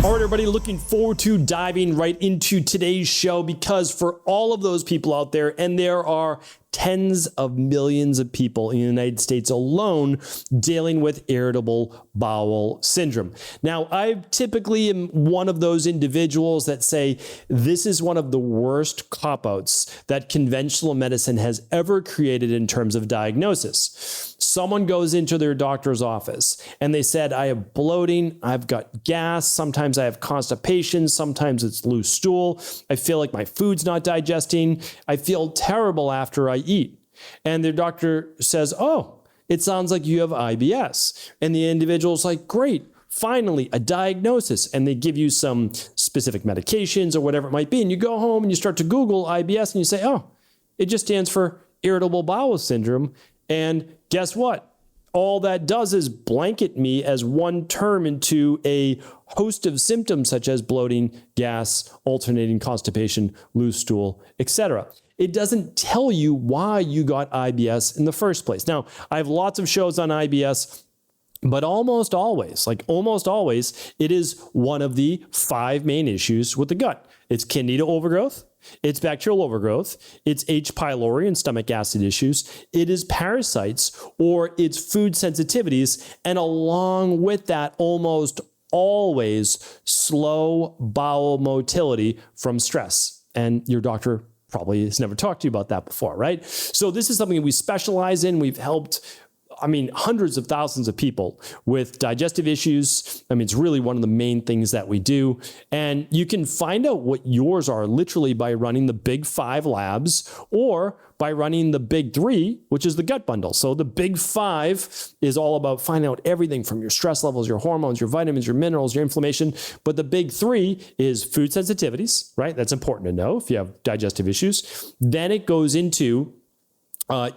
All right, everybody, looking forward to diving right into today's show, because for all of those people out there, and there are tens of millions of people in the United States alone dealing with irritable bowel syndrome. Now, I typically am one of those individuals that say this is one of the worst cop-outs that conventional medicine has ever created in terms of diagnosis. Someone goes into their doctor's office and they said, I have bloating, I've got gas, sometimes I have constipation, sometimes it's loose stool, I feel like my food's not digesting, I feel terrible after I eat. And their doctor says, oh, it sounds like you have IBS. And the individual's like, great, finally a diagnosis. And they give you some specific medications or whatever it might be. And you go home and you start to Google IBS and you say, oh, it just stands for irritable bowel syndrome. And guess what? All that does is blanket me as one term into a host of symptoms such as bloating, gas, alternating constipation, loose stool, etc. It doesn't tell you why you got IBS in the first place. Now, I have lots of shows on IBS, but almost always, it is one of the 5 main issues with the gut. It's candida overgrowth, it's bacterial overgrowth, it's H. pylori and stomach acid issues, it is parasites, or it's food sensitivities, and along with that, almost always slow bowel motility from stress. And your doctor probably has never talked to you about that before, right? So this is something we specialize in. We've helped hundreds of thousands of people with digestive issues. It's really one of the main things that we do. And you can find out what yours are literally by running the big 5 labs or by running the big 3, which is the gut bundle. So the big 5 is all about finding out everything from your stress levels, your hormones, your vitamins, your minerals, your inflammation. But the big 3 is food sensitivities, right? That's important to know if you have digestive issues. Then it goes into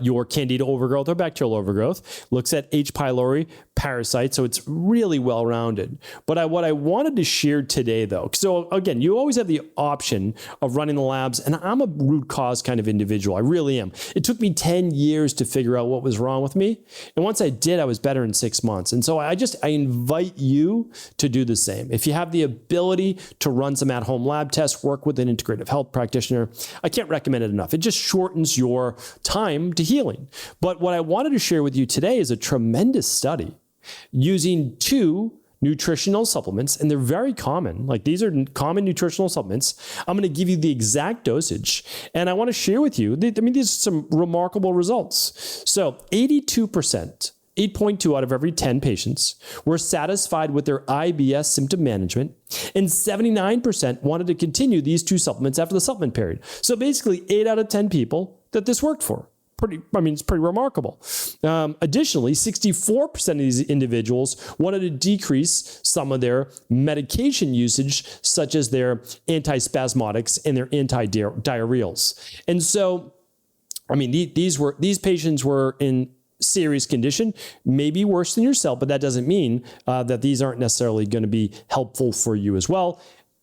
your candida overgrowth or bacterial overgrowth, looks at H. pylori, parasites, so it's really well-rounded. But what I wanted to share today, though, so again, you always have the option of running the labs, and I'm a root cause kind of individual. I really am. It took me 10 years to figure out what was wrong with me, and once I did, I was better in 6 months. And so I invite you to do the same. If you have the ability to run some at-home lab tests, work with an integrative health practitioner, I can't recommend it enough. It just shortens your time to healing. But what I wanted to share with you today is a tremendous study using 2 nutritional supplements, and they're very common. Like, these are common nutritional supplements. I'm going to give you the exact dosage, and I want to share with you, these are some remarkable results. So 82%, 8.2 out of every 10 patients were satisfied with their IBS symptom management, and 79% wanted to continue these 2 supplements after the supplement period. So basically 8 out of 10 people that this worked for. It's pretty remarkable. Additionally, 64% of these individuals wanted to decrease some of their medication usage, such as their antispasmodics and their antidiarrheals. And so, these patients were in serious condition, maybe worse than yourself, but that doesn't mean that these aren't necessarily going to be helpful for you as well.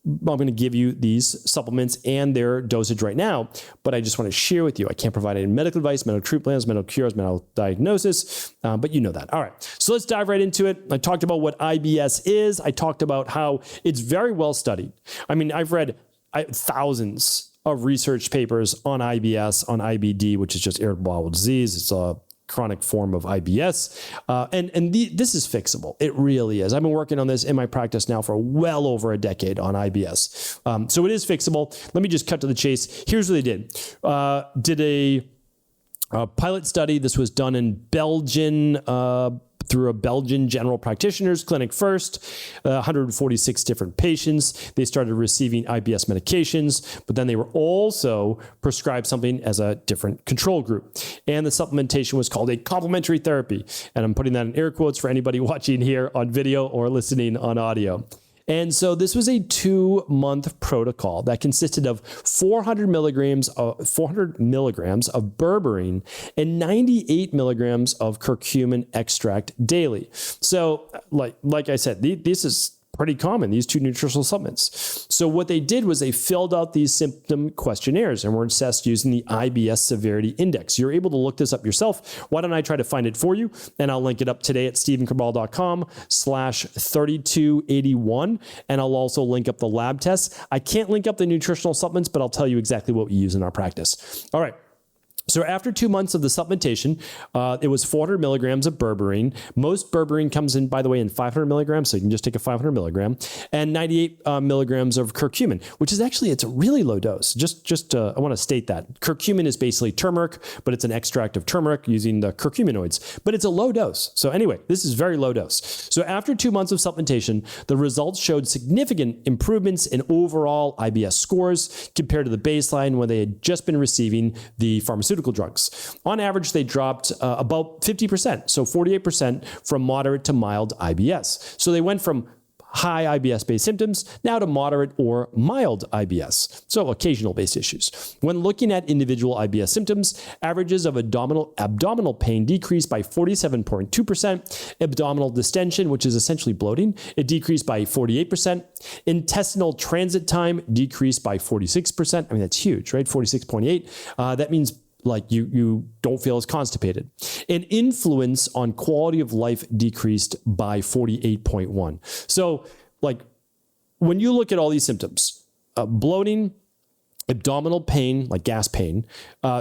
I'm going to give you these supplements and their dosage right now, but I just want to share with you. I can't provide any medical advice, medical treatment plans, medical cures, medical diagnosis, but you know that. All right, so let's dive right into it. I talked about what IBS is. I talked about how it's very well studied. I've read thousands of research papers on IBS, on IBD, which is just irritable bowel disease. It's a chronic form of IBS. This is fixable. It really is. I've been working on this in my practice now for well over a decade on IBS. So it is fixable. Let me just cut to the chase. Here's what they did. Did a pilot study. This was done in Belgium, through a Belgian general practitioner's clinic first, 146 different patients. They started receiving IBS medications, but then they were also prescribed something as a different control group. And the supplementation was called a complementary therapy. And I'm putting that in air quotes for anybody watching here on video or listening on audio. And so this was a 2-month protocol that consisted of 400 milligrams of berberine and 98 milligrams of curcumin extract daily. So like I said, this is pretty common, these two nutritional supplements. So what they did was they filled out these symptom questionnaires and were assessed using the IBS Severity Index. You're able to look this up yourself. Why don't I try to find it for you? And I'll link it up today at stephencabral.com/3281. And I'll also link up the lab tests. I can't link up the nutritional supplements, but I'll tell you exactly what we use in our practice. All right. So after 2 months of the supplementation, it was 400 milligrams of berberine. Most berberine comes in, by the way, in 500 milligrams, so you can just take a 500 milligram, and 98 milligrams of curcumin, which is actually, it's a really low dose. I want to state that. Curcumin is basically turmeric, but it's an extract of turmeric using the curcuminoids, but it's a low dose. So anyway, this is very low dose. So after 2 months of supplementation, the results showed significant improvements in overall IBS scores compared to the baseline when they had just been receiving the pharmaceutical drugs. On average, they dropped about 50%, so 48% from moderate to mild IBS. So they went from high IBS-based symptoms now to moderate or mild IBS, so occasional-based issues. When looking at individual IBS symptoms, averages of abdominal pain decreased by 47.2%, abdominal distension, which is essentially bloating, it decreased by 48%, intestinal transit time decreased by 46%. I mean, that's huge, right? 46.8. That means like you don't feel as constipated. And influence on quality of life decreased by 48.1. So like when you look at all these symptoms, bloating, abdominal pain, like gas pain,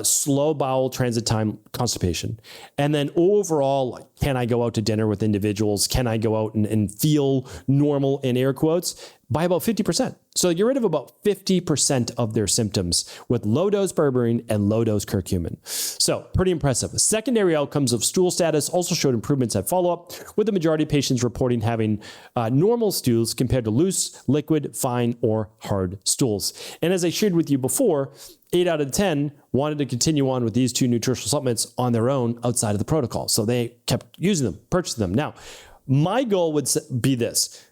slow bowel transit time, constipation, and then overall, like, can I go out to dinner with individuals? Can I go out and feel normal in air quotes? By about 50%. So they get rid of about 50% of their symptoms with low-dose berberine and low-dose curcumin. So pretty impressive. Secondary outcomes of stool status also showed improvements at follow-up, with the majority of patients reporting having normal stools compared to loose, liquid, fine, or hard stools. And as I shared with you before, 8 out of 10 wanted to continue on with these two nutritional supplements on their own outside of the protocol. So they kept using them, purchasing them. Now, my goal would be this.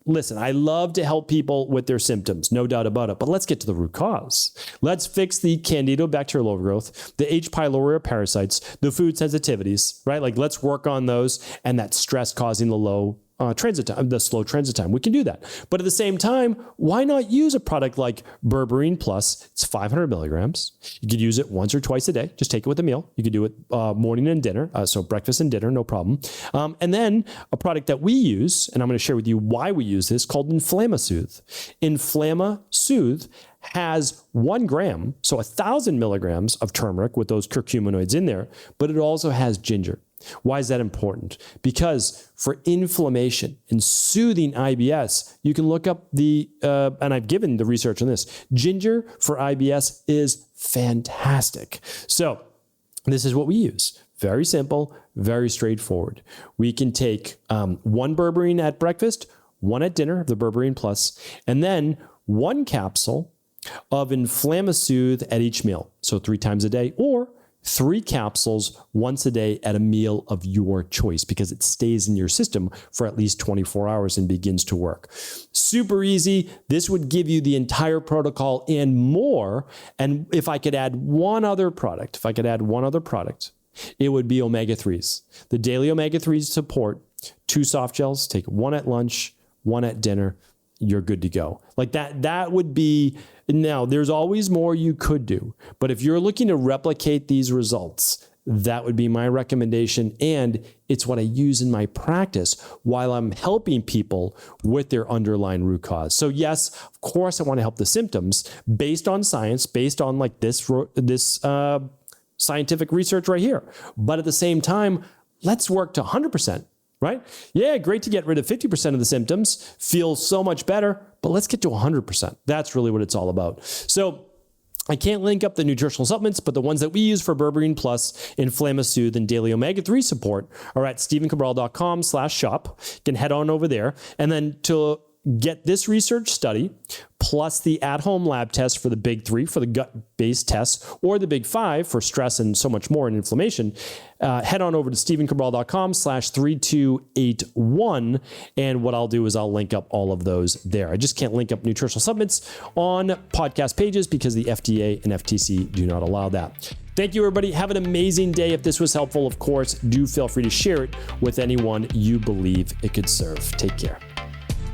Listen, I love to help people with their symptoms, no doubt about it, but let's get to the root cause. Let's fix the Candida bacterial overgrowth, the H. pylori parasites, the food sensitivities, right? Like let's work on those and that stress causing the low transit time, the slow transit time. We can do that. But at the same time, why not use a product like Berberine Plus? It's 500 milligrams. You could use it once or twice a day. Just take it with a meal. You could do it morning and dinner. So breakfast and dinner, no problem. And then a product that we use, and I'm going to share with you why we use this, called InflamaSoothe. InflamaSoothe has 1 gram, so 1,000 milligrams of turmeric with those curcuminoids in there, but it also has ginger. Why is that important? Because for inflammation and soothing IBS, you can look up and I've given the research on this, ginger for IBS is fantastic. So this is what we use. Very simple, very straightforward. We can take 1 berberine at breakfast, 1 at dinner, the Berberine Plus, and then 1 capsule of InflamaSoothe at each meal. So 3 times a day, or 3 capsules once a day at a meal of your choice, because it stays in your system for at least 24 hours and begins to work. Super easy. This would give you the entire protocol and more. And if I could add one other product, it would be omega-3s. The daily omega-3s support 2 soft gels, take 1 at lunch, 1 at dinner, you're good to go. Like that would be, now there's always more you could do, but if you're looking to replicate these results, that would be my recommendation. And it's what I use in my practice while I'm helping people with their underlying root cause. So yes, of course I want to help the symptoms based on science, based on like this scientific research right here. But at the same time, let's work to 100%. Right? Yeah, great to get rid of 50% of the symptoms, feel so much better, but let's get to 100%. That's really what it's all about. So I can't link up the nutritional supplements, but the ones that we use for Berberine Plus, InflamaSoothe, and daily omega-3 support are at stephencabral.com/shop. You can head on over there. And then to get this research study, plus the at-home lab test for the big 3 for the gut-based tests, or the big 5 for stress and so much more and inflammation, head on over to stephencabral.com/3281. And what I'll do is I'll link up all of those there. I just can't link up nutritional supplements on podcast pages because the FDA and FTC do not allow that. Thank you, everybody. Have an amazing day. If this was helpful, of course, do feel free to share it with anyone you believe it could serve. Take care.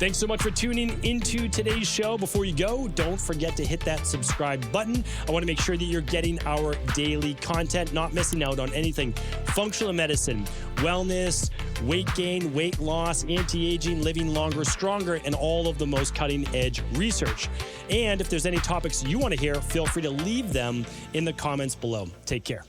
Thanks so much for tuning into today's show. Before you go, don't forget to hit that subscribe button. I want to make sure that you're getting our daily content, not missing out on anything functional medicine, wellness, weight gain, weight loss, anti-aging, living longer, stronger, and all of the most cutting-edge research. And if there's any topics you want to hear, feel free to leave them in the comments below. Take care.